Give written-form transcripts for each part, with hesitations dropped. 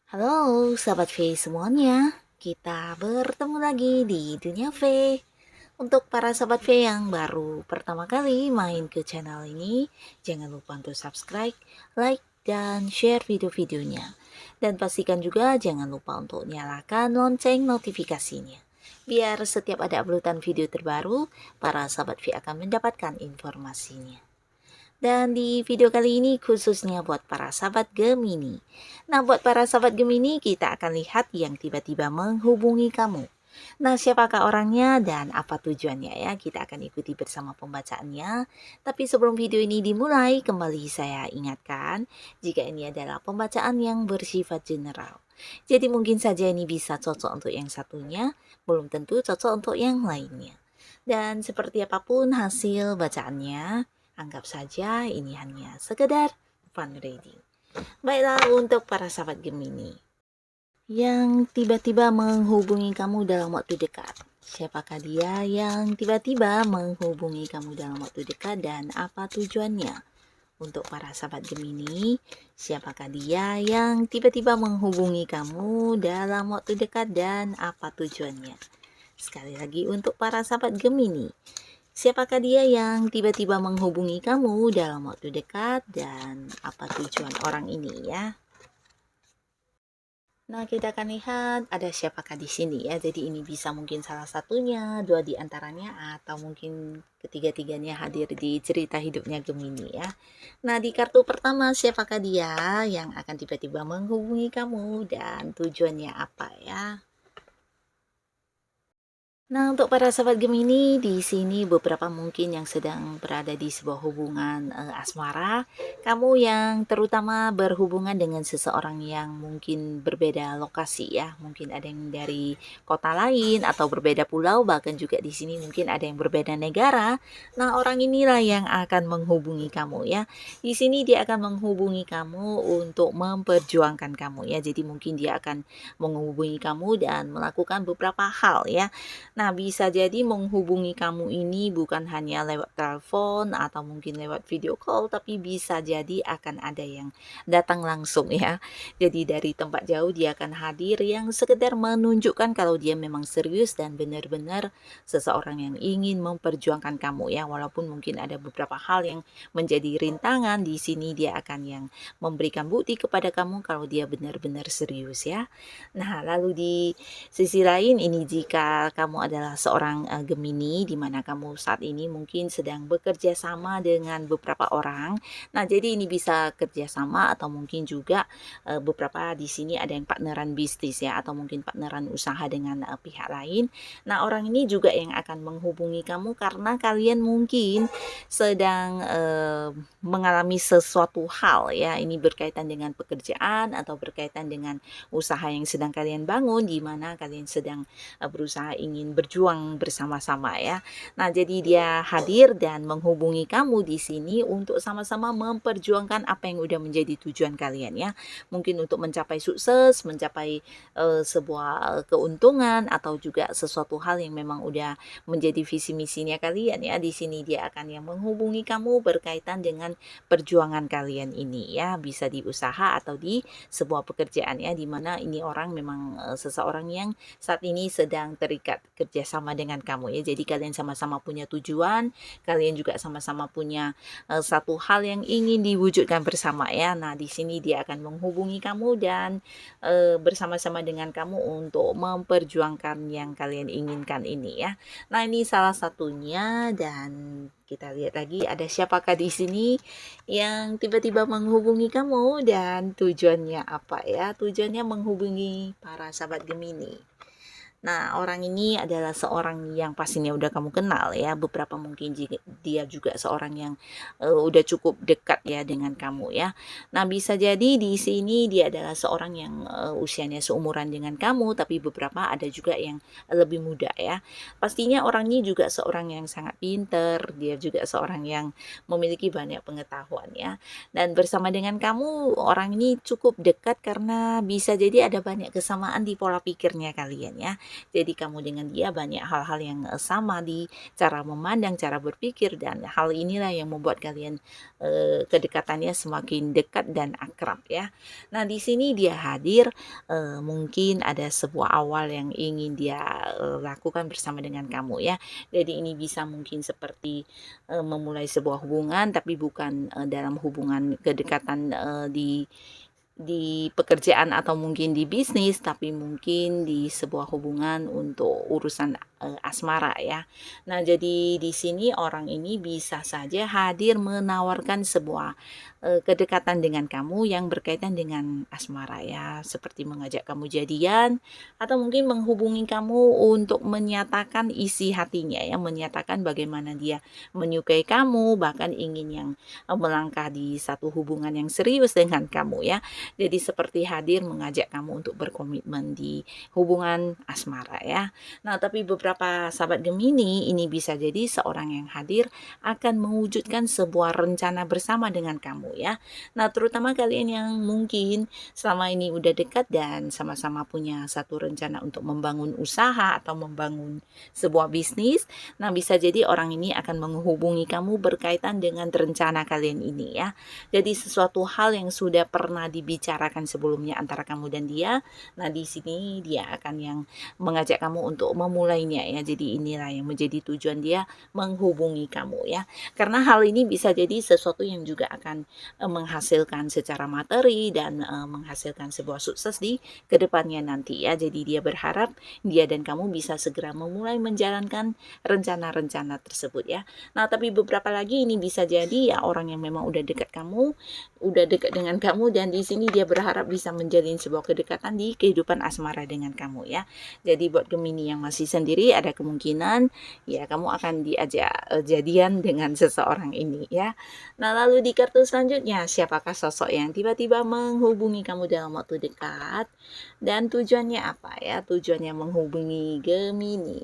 Halo sahabat V semuanya, kita bertemu lagi di Dunia V. Untuk para sahabat V yang baru pertama kali main ke channel ini, jangan lupa untuk subscribe, like, dan share video-videonya. Dan pastikan juga jangan lupa untuk nyalakan lonceng notifikasinya. Biar setiap ada uploadan video terbaru, para sahabat V akan mendapatkan informasinya. Dan di video kali ini khususnya buat para sahabat Gemini. Nah, buat para sahabat Gemini, kita akan lihat yang tiba-tiba menghubungi kamu. Nah, siapakah orangnya dan apa tujuannya ya? Kita akan ikuti bersama pembacaannya. Tapi sebelum video ini dimulai, kembali saya ingatkan, jika ini adalah pembacaan yang bersifat general. Jadi mungkin saja ini bisa cocok untuk yang satunya, belum tentu cocok untuk yang lainnya. Dan seperti apapun hasil bacaannya, anggap saja ini hanya sekedar fun reading. Baiklah untuk para sahabat Gemini yang tiba-tiba menghubungi kamu dalam waktu dekat. Siapakah dia yang tiba-tiba menghubungi kamu dalam waktu dekat dan apa tujuannya? Untuk para sahabat Gemini, siapakah dia yang tiba-tiba menghubungi kamu dalam waktu dekat dan apa tujuannya? Sekali lagi untuk para sahabat Gemini, siapakah dia yang tiba-tiba menghubungi kamu dalam waktu dekat dan apa tujuan orang ini ya? Nah, kita akan lihat ada siapakah di sini ya. Jadi ini bisa mungkin salah satunya, dua di antaranya, atau mungkin ketiga-tiganya hadir di cerita hidupnya Gemini ya. Nah, di kartu pertama siapakah dia yang akan tiba-tiba menghubungi kamu dan tujuannya apa ya? Nah, untuk para sahabat Gemini, di sini beberapa mungkin yang sedang berada di sebuah hubungan asmara. Kamu yang terutama berhubungan dengan seseorang yang mungkin berbeda lokasi ya. Mungkin ada yang dari kota lain atau berbeda pulau, bahkan juga di sini mungkin ada yang berbeda negara. Nah, orang inilah yang akan menghubungi kamu ya. Di sini dia akan menghubungi kamu untuk memperjuangkan kamu ya. Jadi mungkin dia akan menghubungi kamu dan melakukan beberapa hal ya. Nah, bisa jadi menghubungi kamu ini bukan hanya lewat telepon atau mungkin lewat video call, tapi bisa jadi akan ada yang datang langsung ya. Jadi dari tempat jauh dia akan hadir yang sekedar menunjukkan kalau dia memang serius dan benar-benar seseorang yang ingin memperjuangkan kamu ya. Walaupun mungkin ada beberapa hal yang menjadi rintangan, di sini dia akan yang memberikan bukti kepada kamu kalau dia benar-benar serius ya. Nah, lalu di sisi lain ini jika kamu adalah seorang Gemini di mana kamu saat ini mungkin sedang bekerja sama dengan beberapa orang. Nah, jadi ini bisa kerjasama atau mungkin juga beberapa di sini ada yang partneran bisnis ya atau mungkin partneran usaha dengan pihak lain. Nah, orang ini juga yang akan menghubungi kamu karena kalian mungkin sedang mengalami sesuatu hal ya. Ini berkaitan dengan pekerjaan atau berkaitan dengan usaha yang sedang kalian bangun di mana kalian sedang berusaha ingin berjuang bersama-sama ya. Nah, jadi dia hadir dan menghubungi kamu di sini untuk sama-sama memperjuangkan apa yang udah menjadi tujuan kalian ya. Mungkin untuk mencapai sukses, mencapai sebuah keuntungan atau juga sesuatu hal yang memang udah menjadi visi misinya kalian ya. Di sini dia akan yang menghubungi kamu berkaitan dengan perjuangan kalian ini ya. Bisa di usaha atau di sebuah pekerjaan ya, di mana ini orang memang seseorang yang saat ini sedang terikat kerjasama dengan kamu ya. Jadi kalian sama-sama punya tujuan, kalian juga sama-sama punya satu hal yang ingin diwujudkan bersama ya. Nah, di sini dia akan menghubungi kamu dan bersama-sama dengan kamu untuk memperjuangkan yang kalian inginkan ini ya. Nah, ini salah satunya dan kita lihat lagi ada siapakah di sini yang tiba-tiba menghubungi kamu dan tujuannya apa ya? Tujuannya menghubungi para sahabat Gemini. Nah, orang ini adalah seorang yang pastinya udah kamu kenal ya, beberapa mungkin dia juga seorang yang udah cukup dekat ya dengan kamu ya. Nah, bisa jadi di sini dia adalah seorang yang usianya seumuran dengan kamu, tapi beberapa ada juga yang lebih muda ya. Pastinya orang ini juga seorang yang sangat pinter, dia juga seorang yang memiliki banyak pengetahuan ya. Dan bersama dengan kamu, orang ini cukup dekat karena bisa jadi ada banyak kesamaan di pola pikirnya kalian ya. Jadi kamu dengan dia banyak hal-hal yang sama di cara memandang, cara berpikir, dan hal inilah yang membuat kalian kedekatannya semakin dekat dan akrab ya. Nah, di sini dia hadir, mungkin ada sebuah awal yang ingin dia lakukan bersama dengan kamu ya. Jadi ini bisa mungkin seperti memulai sebuah hubungan, tapi bukan dalam hubungan kedekatan di pekerjaan atau mungkin di bisnis, tapi mungkin di sebuah hubungan untuk urusan asmara ya. Nah, jadi di sini orang ini bisa saja hadir menawarkan sebuah kedekatan dengan kamu yang berkaitan dengan asmara ya, seperti mengajak kamu jadian atau mungkin menghubungi kamu untuk menyatakan isi hatinya ya, menyatakan bagaimana dia menyukai kamu, bahkan ingin yang melangkah di satu hubungan yang serius dengan kamu ya. Jadi seperti hadir mengajak kamu untuk berkomitmen di hubungan asmara ya. Nah, tapi beberapa sahabat Gemini ini bisa jadi seorang yang hadir akan mewujudkan sebuah rencana bersama dengan kamu ya. Nah, terutama kalian yang mungkin selama ini udah dekat dan sama-sama punya satu rencana untuk membangun usaha atau membangun sebuah bisnis. Nah, bisa jadi orang ini akan menghubungi kamu berkaitan dengan rencana kalian ini ya. Jadi sesuatu hal yang sudah pernah dibicarakan sebelumnya antara kamu dan dia. Nah, di sini dia akan yang mengajak kamu untuk memulainya ya. Jadi inilah yang menjadi tujuan dia menghubungi kamu ya. Karena hal ini bisa jadi sesuatu yang juga akan menghasilkan secara materi dan menghasilkan sebuah sukses di kedepannya nanti ya. Jadi dia berharap dia dan kamu bisa segera memulai menjalankan rencana-rencana tersebut ya. Nah, tapi beberapa lagi ini bisa jadi ya orang yang memang udah dekat kamu, udah dekat dengan kamu, dan di sini dia berharap bisa menjalin sebuah kedekatan di kehidupan asmara dengan kamu ya. Jadi buat Gemini yang masih sendiri ada kemungkinan ya kamu akan diajak jadian dengan seseorang ini ya. Nah, lalu di kartu selanjutnya, siapakah sosok yang tiba-tiba menghubungi kamu dalam waktu dekat dan tujuannya apa ya? Tujuannya menghubungi Gemini.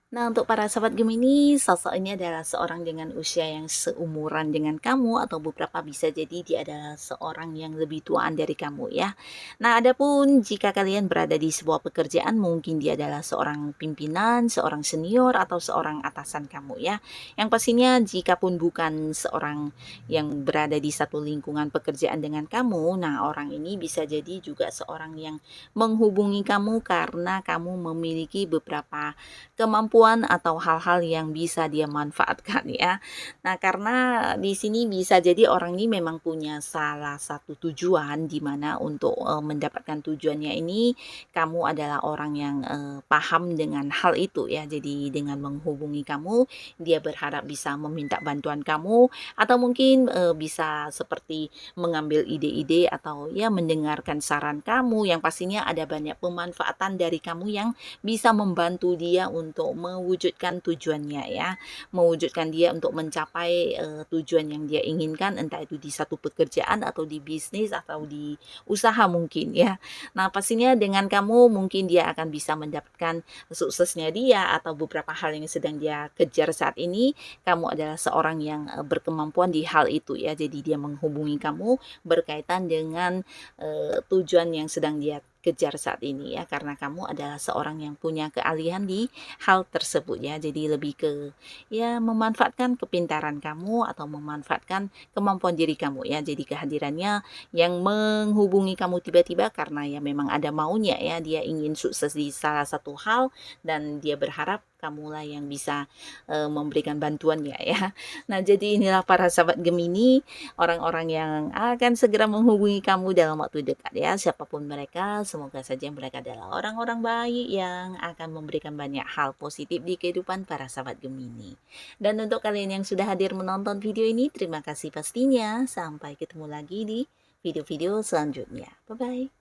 Nah, untuk para sahabat Gemini, sosok ini adalah seorang dengan usia yang seumuran dengan kamu atau beberapa bisa jadi dia adalah seorang yang lebih tuaan dari kamu ya. Nah, adapun jika kalian berada di sebuah pekerjaan, mungkin dia adalah seorang pimpinan, seorang senior atau seorang atasan kamu ya. Yang pastinya jika pun bukan seorang yang berada di satu lingkungan pekerjaan dengan kamu, nah orang ini bisa jadi juga seorang yang menghubungi kamu karena kamu memiliki beberapa kemampuan atau hal-hal yang bisa dia manfaatkan ya. Nah, karena di sini bisa jadi orang ini memang punya salah satu tujuan di mana untuk mendapatkan tujuannya ini kamu adalah orang yang paham dengan hal itu ya. Jadi dengan menghubungi kamu, dia berharap bisa meminta bantuan kamu atau mungkin bisa seperti mengambil ide-ide atau ya mendengarkan saran kamu yang pastinya ada banyak pemanfaatan dari kamu yang bisa membantu dia untuk mewujudkan tujuannya ya, mewujudkan dia untuk mencapai tujuan yang dia inginkan, entah itu di satu pekerjaan atau di bisnis atau di usaha mungkin ya. Nah, pastinya dengan kamu mungkin dia akan bisa mendapatkan suksesnya dia atau beberapa hal yang sedang dia kejar saat ini, kamu adalah seorang yang berkemampuan di hal itu ya. Jadi dia menghubungi kamu berkaitan dengan tujuan yang sedang dia kejar saat ini ya, karena kamu adalah seorang yang punya keahlian di hal tersebut ya. Jadi lebih ke ya memanfaatkan kepintaran kamu atau memanfaatkan kemampuan diri kamu ya. Jadi kehadirannya yang menghubungi kamu tiba-tiba karena ya memang ada maunya ya, dia ingin sukses di salah satu hal dan dia berharap kamulah yang bisa memberikan bantuannya ya. Nah, jadi inilah para sahabat Gemini, orang-orang yang akan segera menghubungi kamu dalam waktu dekat ya. Siapapun mereka, semoga saja mereka adalah orang-orang baik yang akan memberikan banyak hal positif di kehidupan para sahabat Gemini. Dan untuk kalian yang sudah hadir menonton video ini, terima kasih pastinya. Sampai ketemu lagi di video-video selanjutnya. Bye-bye.